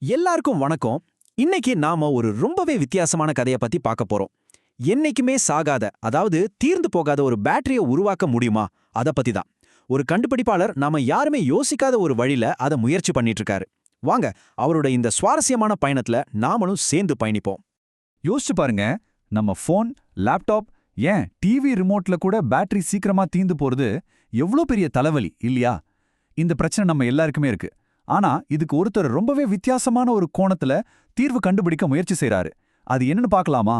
எல்லாருக்கும் வணக்கம். இன்னைக்கு நாம ஒரு ரொம்பவே வித்தியாசமான கதைய பத்தி பார்க்க போறோம். என்னைக்குமே சாகாத, அதாவது தீர்ந்து போகாத ஒரு பேட்டரிய உருவாக்க முடியுமா? அத பத்தி தான். ஒரு கண்டுபிடிப்பாளர் நாம யாருமே யோசிக்காத ஒரு வழியில அத முயற்சி பண்ணிட்டு இருக்காரு. வாங்க, அவரோட இந்த சுவாரஸ்யமான பயணத்துல நாமளும் சேர்ந்து பயணிப்போம். யோசிச்சு பாருங்க, நம்ம ஃபோன், லேப்டாப், ஏன் டிவி ரிமோட்ல கூட பேட்டரி சீக்கிரமா தீந்து போறது எவ்ளோ பெரிய தலைவலி இல்லையா? இந்த பிரச்சனை நம்ம எல்லாருக்குமே இருக்கு. ஆனா இதுக்கு ஒருத்தர் ரொம்பவே வித்தியாசமான ஒரு கோணத்துல தீர்வு கண்டுபிடிக்க முயற்சி செய்றாரு. அது என்னன்னு பார்க்கலாமா?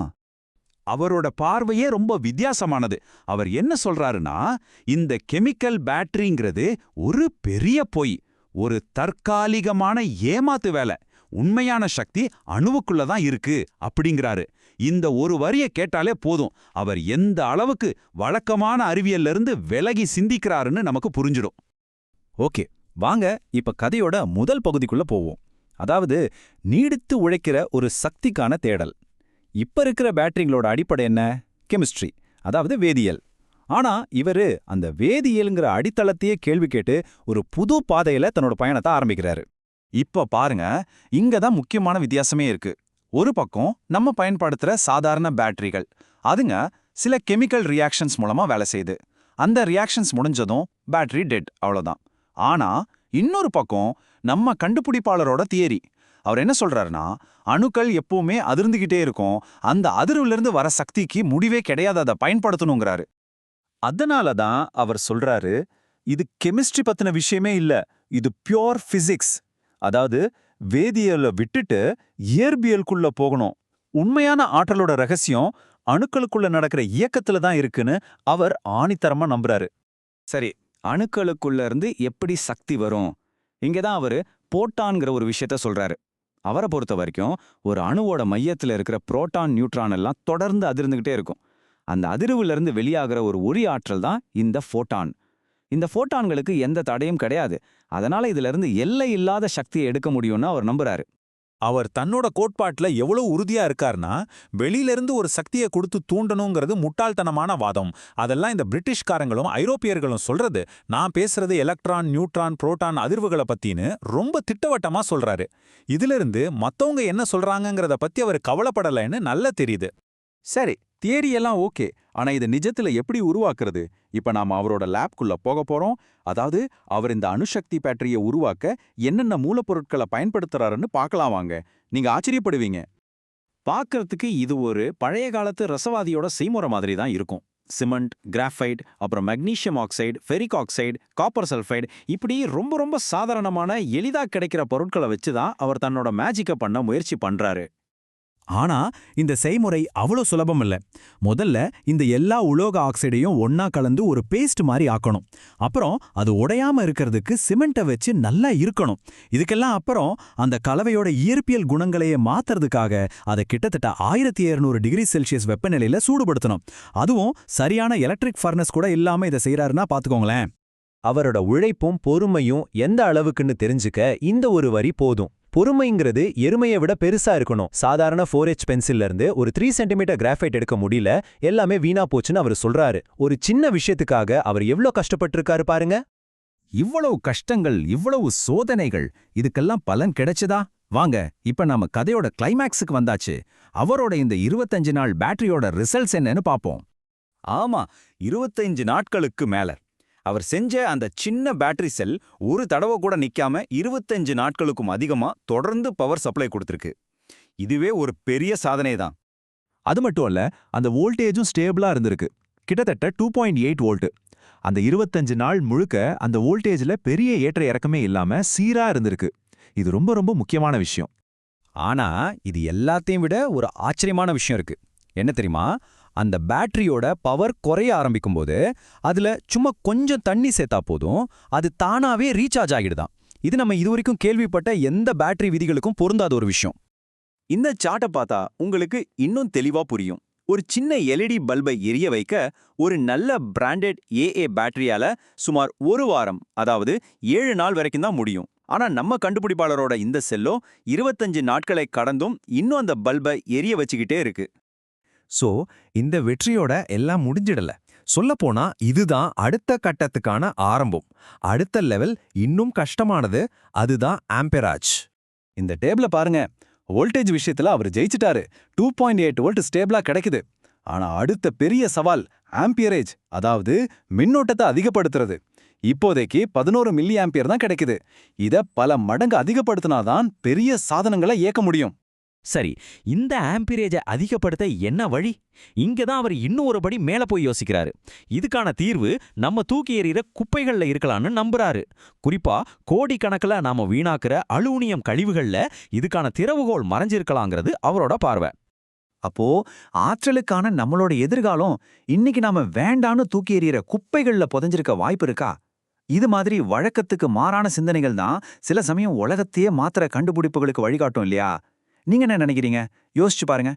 அவரோட பார்வையே ரொம்ப வித்தியாசமானது. அவர் என்ன சொல்றாருன்னா, இந்த கெமிக்கல் பேட்டரிங்கிறது ஒரு பெரிய பொய், ஒரு தற்காலிகமான ஏமாத்து வேலை. உண்மையான சக்தி அணுவுக்குள்ள தான் இருக்கு அப்படிங்கிறாரு. இந்த ஒரு வரிய கேட்டாலே போதும், அவர் எந்த அளவுக்கு வழக்கமான அறிவியல்ல இருந்து விலகி சிந்திக்கிறாருன்னு நமக்கு புரிஞ்சிடும். ஓகே, வாங்க இப்ப கதையோட முதல் பகுதிக்குள்ள போவோம். அதாவது நீடித்து உழைக்கிற ஒரு சக்திக்கான தேடல். இப்ப இருக்கிற பேட்டரிங்களோட அடிப்படை என்ன? கெமிஸ்ட்ரி, அதாவது வேதியியல். ஆனா இவரு அந்த வேதியியல்ங்கிற அடித்தளத்தையே கேள்வி கேட்டு ஒரு புது பாதையில தன்னோட பயணத்தை ஆரம்பிக்கிறாரு. இப்ப பாருங்க, இங்க தான் முக்கியமான வித்தியாசமே இருக்கு. ஒரு பக்கம் நம்ம பயன்படுத்துற சாதாரண பேட்டரிகள், அதுங்க சில கெமிக்கல் ரியாக்ஷன்ஸ் மூலமா வேலை செய்யுது. அந்த ரியாக்ஷன்ஸ் முடிஞ்சதும் பேட்டரி டெட், அவ்வளவுதான். ஆனா இன்னொரு பக்கம் நம்ம கண்டுபிடிப்பாளரோட தியரி. அவர் என்ன சொல்றாருன்னா, அணுக்கள் எப்பவுமே அதிர்ந்துகிட்டே இருக்கும், அந்த அதிர்வுல வர சக்திக்கு முடிவே கிடையாது, அதை பயன்படுத்தணுங்கிறாரு. அதனால தான் அவர் சொல்றாரு, இது கெமிஸ்ட்ரி பத்தின விஷயமே இல்ல, இது பியோர் பிசிக்ஸ். அதாவது வேதியியலை விட்டுட்டு இயற்பியலுக்குள்ள போகணும். உண்மையான ஆற்றலோட ரகசியம் அணுக்களுக்குள்ள நடக்கிற இயக்கத்துல தான் இருக்குன்னு அவர் ஆணித்தரமா நம்புறாரு. சரி, அணுக்களுக்குள்ள இருந்து எப்படி சக்தி வரும்? இங்க தான் அவரு போட்டான்ங்கிற ஒரு விஷயத்த சொல்றாரு. அவரை பொறுத்த வரைக்கும் ஒரு அணுவோட மையத்துல இருக்கிற புரோட்டான், நியூட்ரான் எல்லாம் தொடர்ந்து அதிர்ந்துகிட்டே இருக்கும். அந்த அதிர்வுல இருந்து வெளியாகிற ஒரு ஒளி ஆற்றல் தான் இந்த ஃபோட்டான். இந்த ஃபோட்டான்களுக்கு எந்த தடையும் கிடையாது. அதனால இதுல இருந்து எல்லை இல்லாத சக்தியை எடுக்க முடியும்னு அவர் நம்புறாரு. அவர் தன்னோட கோட்பாட்டுல எவ்வளவு உறுதியா இருக்காருன்னா, வெளியில இருந்து ஒரு சக்தியை கொடுத்து தூண்டணுங்கிறது முட்டாள்தனமான வாதம். அதெல்லாம் இந்த பிரிட்டிஷ்காரங்களும் ஐரோப்பியர்களும் சொல்றது. நான் பேசுறது எலக்ட்ரான், நியூட்ரான், புரோட்டான் அதிர்வுகளை பத்தின்னு ரொம்ப திட்டவட்டமா சொல்றாரு. இதுல இருந்து மத்தவங்க என்ன சொல்றாங்கங்கிறத பத்தி அவர் கவலைப்படலைன்னு நல்லா தெரியுது. சரி, தியரி எல்லாம் ஓகே, ஆனா இதை நிஜத்துல எப்படி உருவாக்குறது? இப்ப நாம அவரோட லேப்குள்ள போக போறோம். அதாவது அவர் இந்த அணுசக்தி பேட்டரியை உருவாக்க என்னென்ன மூலப்பொருட்களை பயன்படுத்துறாருன்னு பார்க்கலாம் வாங்க. நீங்க ஆச்சரியப்படுவீங்க. பார்க்கறதுக்கு இது ஒரு பழைய காலத்து ரசவாதியோட செய்முறை மாதிரி தான் இருக்கும். சிமெண்ட், கிராஃபைட், அப்புறம் magnesium oxide, ferric oxide, copper sulphide, இப்படி ரொம்ப ரொம்ப சாதாரணமான எளிதா கிடைக்கிற பொருட்களை வச்சு தான் அவர் தன்னோட மேஜிக்கை பண்ண முயற்சி பண்றாரு. ஆனா இந்த செய்முறை அவ்வளோ சுலபம் இல்ல. முதல்ல இந்த எல்லா உலோக ஆக்சைடையும் ஒன்னா கலந்து ஒரு பேஸ்ட் மாதிரி ஆக்கணும். அப்புறம் அது உடையாம இருக்கிறதுக்கு சிமெண்ட்டை வச்சு நல்லா இருக்கணும். இதுக்கெல்லாம் அப்புறம் அந்த கலவையோட இயற்பியல் குணங்களையே மாத்துறதுக்காக அதை கிட்டத்தட்ட 1700 டிகிரி செல்சியஸ் வெப்பநிலையில சூடுபடுத்தணும். அதுவும் சரியான எலக்ட்ரிக் ஃபர்னஸ் கூட இல்லாம இதை செய்யறாருன்னா பாத்துக்கோங்களேன். அவரோட உழைப்பும் பொறுமையும் எந்த அளவுக்குன்னு தெரிஞ்சுக்க இந்த ஒரு வரி போதும். பொறுமைங்கிறது எருமையை விட பெருசா இருக்கணும். சாதாரண 4H பென்சில்ல இருந்து ஒரு 3 சென்டிமீட்டர் கிராஃபைட் எடுக்க முடியல, எல்லாமே வீணா போச்சுன்னு அவர் சொல்றாரு. ஒரு சின்ன விஷயத்துக்காக அவர் எவ்ளோ கஷ்டப்பட்டிருக்காரு பாருங்க. இவ்வளவு கஷ்டங்கள், இவ்வளவு சோதனைகள், இதுக்கெல்லாம் பலன் கிடைச்சதா? வாங்க இப்ப நாம கதையோட கிளைமேக்ஸுக்கு வந்தாச்சு. அவரோட இந்த 25 நாள் பேட்டரியோட ரிசல்ட்ஸ் என்னன்னு பாப்போம். ஆமா, 25 நாட்களுக்கு மேல அவர் செஞ்ச அந்த சின்ன பேட்டரி செல் ஒரு தடவை கூட நிக்காம 25 நாட்களுக்கும் அதிகமா தொடர்ந்து பவர் சப்ளை கொடுத்திருக்கு. இதுவே ஒரு பெரிய சாதனை தான். அது மட்டும் அல்ல, அந்த வோல்டேஜும் ஸ்டேபிளா இருந்திருக்கு. கிட்டத்தட்ட 2.8 வோல்ட். அந்த 25 நாள் முழுக்க அந்த வோல்டேஜ்ல பெரிய ஏற்ற இறக்கமே இல்லாம சீரா இருந்திருக்கு. இது ரொம்ப ரொம்ப முக்கியமான விஷயம். ஆனா இது எல்லாத்தையும் விட ஒரு ஆச்சரியமான விஷயம் இருக்கு. என்ன தெரியுமா? அந்த பேட்டரியோட பவர் குறைய ஆரம்பிக்கும்போது அதுல சும்மா கொஞ்சம் தண்ணி சேர்த்தா போதும், அது தானாவே ரீசார்ஜ் ஆகிடுதான். இது நம்ம இதுவரைக்கும் கேள்விப்பட்ட எந்த பேட்டரி விதிகளுக்கும் பொருந்தாத ஒரு விஷயம். இந்த சார்ட்டை பார்த்தா உங்களுக்கு இன்னும் தெளிவா புரியும். ஒரு சின்ன எல்இடி பல்பை எரிய வைக்க ஒரு நல்ல பிராண்டட் ஏஏ பேட்டரியால சுமார் ஒரு வாரம், அதாவது 7 நாள் வரைக்கும் தான் முடியும். ஆனா நம்ம கண்டுபிடிப்பாளரோட இந்த செல்லோ 25 நாட்களை கடந்தும் இன்னும் அந்த பல்பை எரிய வச்சுக்கிட்டே இருக்கு. சோ இந்த வெற்றியோட எல்லாம் முடிஞ்சிடல. சொல்லப்போனா இதுதான் அடுத்த கட்டத்துக்கான ஆரம்பம். அடுத்த லெவல் இன்னும் கஷ்டமானது. அதுதான் ஆம்பெராஜ். இந்த டேபிள பாருங்க. வோல்டேஜ் விஷயத்துல அவர் ஜெயிச்சிட்டாரு. 2.8 வோல்ட் ஸ்டேபிளா கிடைக்குது. ஆனா அடுத்த பெரிய சவால் ஆம்பியரேஜ், அதாவது மின்னோட்டத்தை அதிகப்படுத்துறது. இப்போதைக்கு 11 மில்லி ஆம்பியர் தான் கிடைக்குது. இத பல மடங்கு அதிகப்படுத்தினாதான் பெரிய சாதனங்களை இயக்க முடியும். சரி, இந்த ஆம்பிரேஜை அதிகப்படுத்த என்ன வழி? இங்க தான் அவர் இன்னும் ஒரு படி மேல போய் யோசிக்கிறாரு. இதுக்கான தீர்வு நம்ம தூக்கி எறிகிற குப்பைகள்ல இருக்கலாம்னு நம்புறாரு. குறிப்பா கோடிக்கணக்கில் நாம வீணாக்குற அலுமினியம் கழிவுகள்ல இதுக்கான திறவுகோல் மறைஞ்சிருக்கலாங்கிறது அவரோட பார்வை. அப்போ ஆற்றலுக்கான நம்மளோட எதிர்காலம் இன்னைக்கு நாம வேண்டான்னு தூக்கி எறிகிற குப்பைகள்ல புதைஞ்சிருக்க வாய்ப்பு இருக்கா? இது மாதிரி வழக்கத்துக்கு மாறான சிந்தனைகள் தான் சில சமயம் உலகத்தையே மாத்திர கண்டுபிடிப்புகளுக்கு வழிகாட்டும் இல்லையா? நீங்க என்ன நினைக்கிறீங்க? யோசிச்சு பாருங்க.